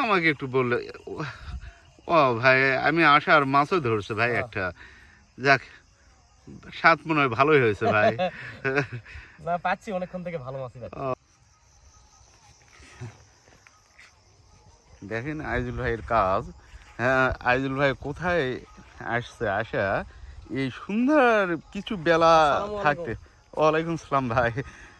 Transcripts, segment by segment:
আমাকে একটু বললে। ও ভাই, আমি আসার মাছও ধরছে ভাই একটা। যাক, স্বাদ মনে হয় ভালোই হয়েছে ভাই। না, পাচ্ছি অনেকক্ষণ থেকে ভালো মাছই পাচ্ছি। দেখেন আইজুল ভাইয়ের কাজ। হ্যাঁ, আইজুল ভাই কোথায় আসছে আসা এই সুন্দর কিছু বেলা আসসালামু থাকতে। আলাইকুম। ওয়ালাইকুম সালাম ভাই।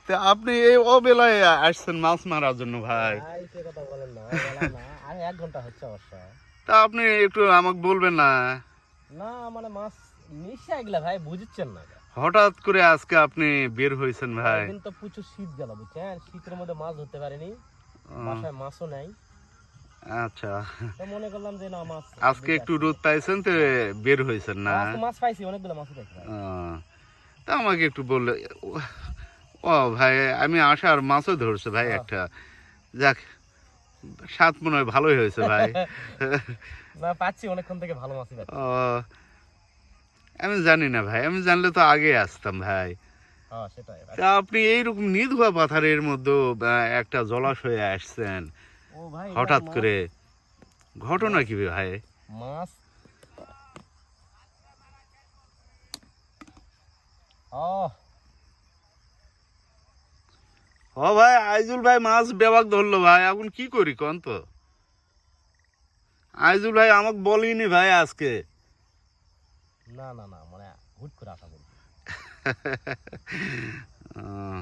তো আপনি এই অবেলায় আসছেন মাছ মারার জন্য ভাই? ভাই সে কথা বলেন না, বেলা না, আর 1 ঘন্টা হচ্ছে অবশ্য। তা আপনি একটু আমাকে বলবেন না? না মানে মাছ নিশ্চয় এগুলা ভাই, বুঝছেন না। হঠাৎ করে আজকে আপনি বের হয়েছেন ভাই? একদিন তো প্রচুর শীত গেল বুঝছেন, শীতের মধ্যে মাছ ধরতে পারিনি, ও, বাসায় মাছও নাই। আচ্ছা। তো মনে করলাম যে না, মাছ আজকে দেখে একটু আসি। রোদ পাইছেন তো বের হয়েছেন না? আজকে মাছ পাইছি, অনেকগুলো মাছ পাইছি ভাই। ও, তা আমাকে একটু বললে। ও ভাই, আমি আসার মাছও ধরছে ভাই একটা। যাক, স্বাদ মনে হয় ভালোই হয়েছে ভাই। না, পাচ্ছি অনেকক্ষণ থেকে ভালো মাছই পাচ্ছি। ও, আমি জানি না ভাই, আমি জানলে তো আগে আসতাম ভাই। হ্যাঁ সেটাই। তা আপনি এইরকম নিধুয়া পাথারের মধ্যে একটা জলাশয়ে আসছেন ও ভাই, হঠাৎ করে, ঘটনা মাছ কি ভাই? মাছ ও ও ভাই, আইজুল ভাই মাছ বেবাক ধরলো ভাই, এখন কি করি কন তো? আইজুল ভাই আমাকে বলিনি ভাই আজকে। না না না, মানে হুট করে আসা বলছি। আহ,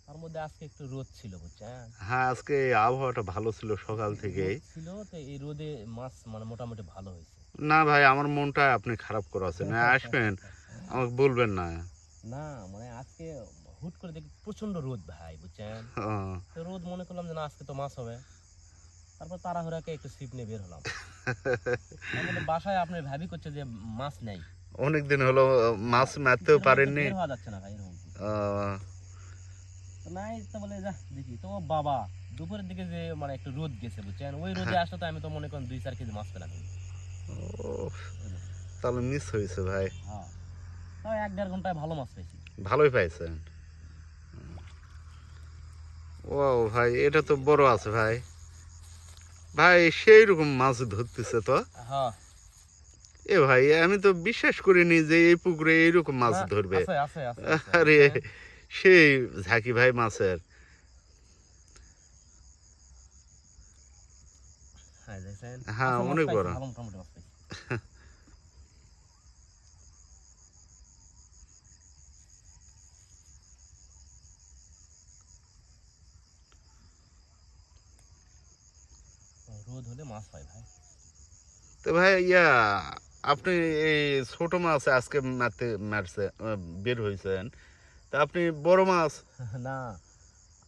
তার মধ্যে আজকে একটু রোদ ছিল বুঝছেন। হ্যাঁ, আজকে আবহাওয়াটা ভালো ছিল সকাল থেকে। রোদ ছিল তো, এই রোদে মাছ মানে মোটামুটি ভালো হয়েছে। না ভাই, আমার মনটা আপনি খারাপ করাচ্ছেন। আসবেন, আমাকে বলবেন না? না মানে আজকে হুট করে দেখি প্রচন্ড রোদ ভাই বুঝছেন। আহ, তো রোদ মনে করলাম যে না, আজকে তো মাছ হবে। তারপর তাড়াহুড়াকে একটু ছিপ নিয়ে বের হলাম। তার মধ্যে বাসায় আপনার ভাবি করছে যে মাছ নেই। অনেকদিন হলো মাছ মারতেও শীতের মধ্যে পারেননি। বের হওয়া যাচ্ছে না ভাই, এরকম কিছু। আহ, তো নাই, তো বলে যা দেখি তো বাবা, দুপুরের দিকে যে মানে একটু রোদ গেছে বুঝছেন, ওই রোদে আসলে তো আমি তো মনে করেন 2-4 কেজি মাছ পেলাম। ও, তাহলে মিস হয়েছে ভাই। হ্যাঁ, তাও 1-1.5 ঘন্টায় ভালো মাছ পেয়েছি। ভালোই পাইছেন। ও ভাই, এটা তো বড় আছে ভাই। ভাই সেই রকম মাছ ধরতেছে তো। হ্যাঁ। এ ভাই, আমি তো বিশ্বাস করিনি যে এই পুকুরে এইরকম মাছ না, ধরবে। আছে আছে আছে আছে আরে, বুঝছেন? সেই ঝাঁকি ভাই মাছের। হ্যাঁ দেখছেন, হ্যাঁ, আছে মাছ অনেক পাইছি, বড়। ভালো মোটামুটি মাছ পাইছি। রোদ হলে মাছ হয় ভাই। তো ভাই আপনি এই ছোট মাছ আজকে মারছে, বের হয়েছেন। তা আপনি বড় মাছ। না,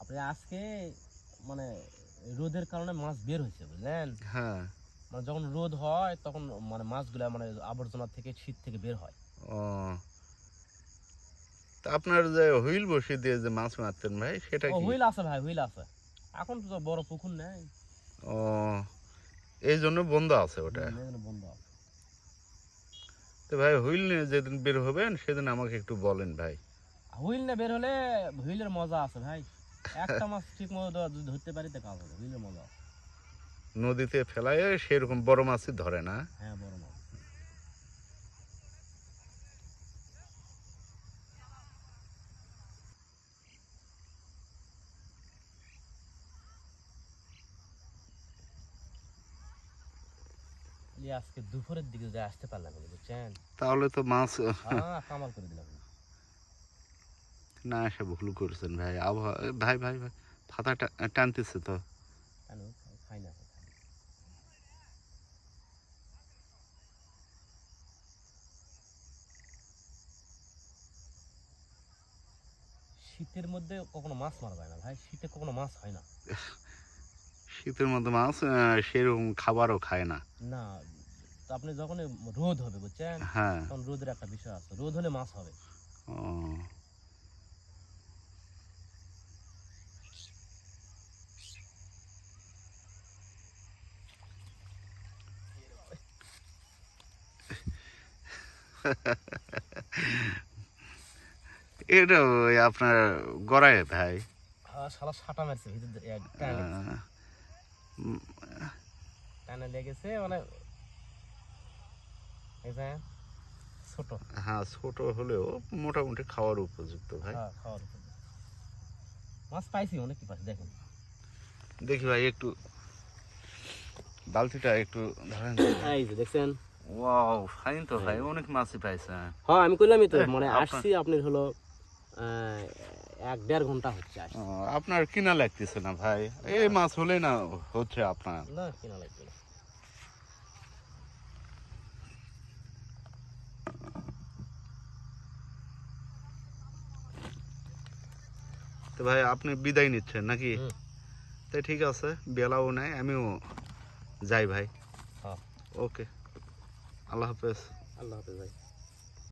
আপনি আজকে মানে রোদের কারণে মাছ বের হয়েছে বুঝলেন। হ্যাঁ। মানে যখন রোদ হয় তখন মানে মাছগুলা মানে আবর্জনা থেকে, শীত থেকে বের হয়। ও, তা আপনার যে হুইল বসিয়ে দিয়ে যে মাছ মারতেন ভাই, সেটা ও কি? হুইল আছে ভাই, হুইল আছে। এখন তো বড় পুকুর নেই। ও, এই জন্য বন্ধ আছে ওটা। এখানে বন্ধ আছে। তো ভাই, হুইল নিয়ে যেদিন বের হবেন সেদিন আমাকে একটু বলেন ভাই। হুইল নিয়ে বের হলে হুইলের মজা আছে ভাই। একটা মাছ ঠিক মতো ধরতে পারি তো কাজ হবে, হুইলের মজা আছে। নদীতে ফেলায় সেরকম বড় মাছই ধরে না। হ্যাঁ, বড় মাছ। এই আজকে দুপুরের দিকে যে আসতে পারলাম না, বুঝছেন। তাহলে তো মাছ হ্যাঁ, কামাল করে দিলাম। না আসা ভুল করছেন ভাই। আবহাওয়া ভাই ভাই ভাই, ফাতাটা টানতেছে তো। কেন খাই না? শীতের মধ্যে কখনো মাছ মারা যায় না ভাই, শীতে কখনো মাছ হয় না। শীতের মধ্যে মাছ সেরকম খাবারও খায় না। না, তো আপনি যখন রোদ হবে বুঝছেন, হ্যাঁ। তখন রোদের একটা বিষয় আছে, রোদ হলে মাছ হবে। ও, এটা ওই আপনার গড়ায় ভাই। শালা সাটা মারছে ভিতর দিয়ে, টানে লেগেছে। টানে লেগেছে মানে এই যে ছোট। হ্যাঁ ছোট হলেও মোটামুটি খাওয়ার উপযুক্ত ভাই। হ্যাঁ, খাওয়ার উপর। মাছ পাইছি অনেক কি পাইছি দেখেন। দেখি ভাই একটু বালতিটা একটু ধরেন। এই যে দেখছেন। ওয়াও ফাইন তো ভাই, অনেক মাছই পাইছে। হ্যাঁ আমি কইলামই তো, মানে আপনার- আসছি আপনার হলো 1-1.5 ঘন্টা হচ্ছে আসছি। আপনার কিনা লাগতেছে না ভাই, এই মাছ হলে না হচ্ছে আপনার। না কিনা লাগবে না। তো ভাই আপনি বিদায় নিচ্ছেন নাকি? হুম। তাই ঠিক আছে, বেলাও নাই, আমিও যাই ভাই। হ্যাঁ। ওকে, আল্লাহ হাফেজ। আল্লাহ হাফেজ ভাই।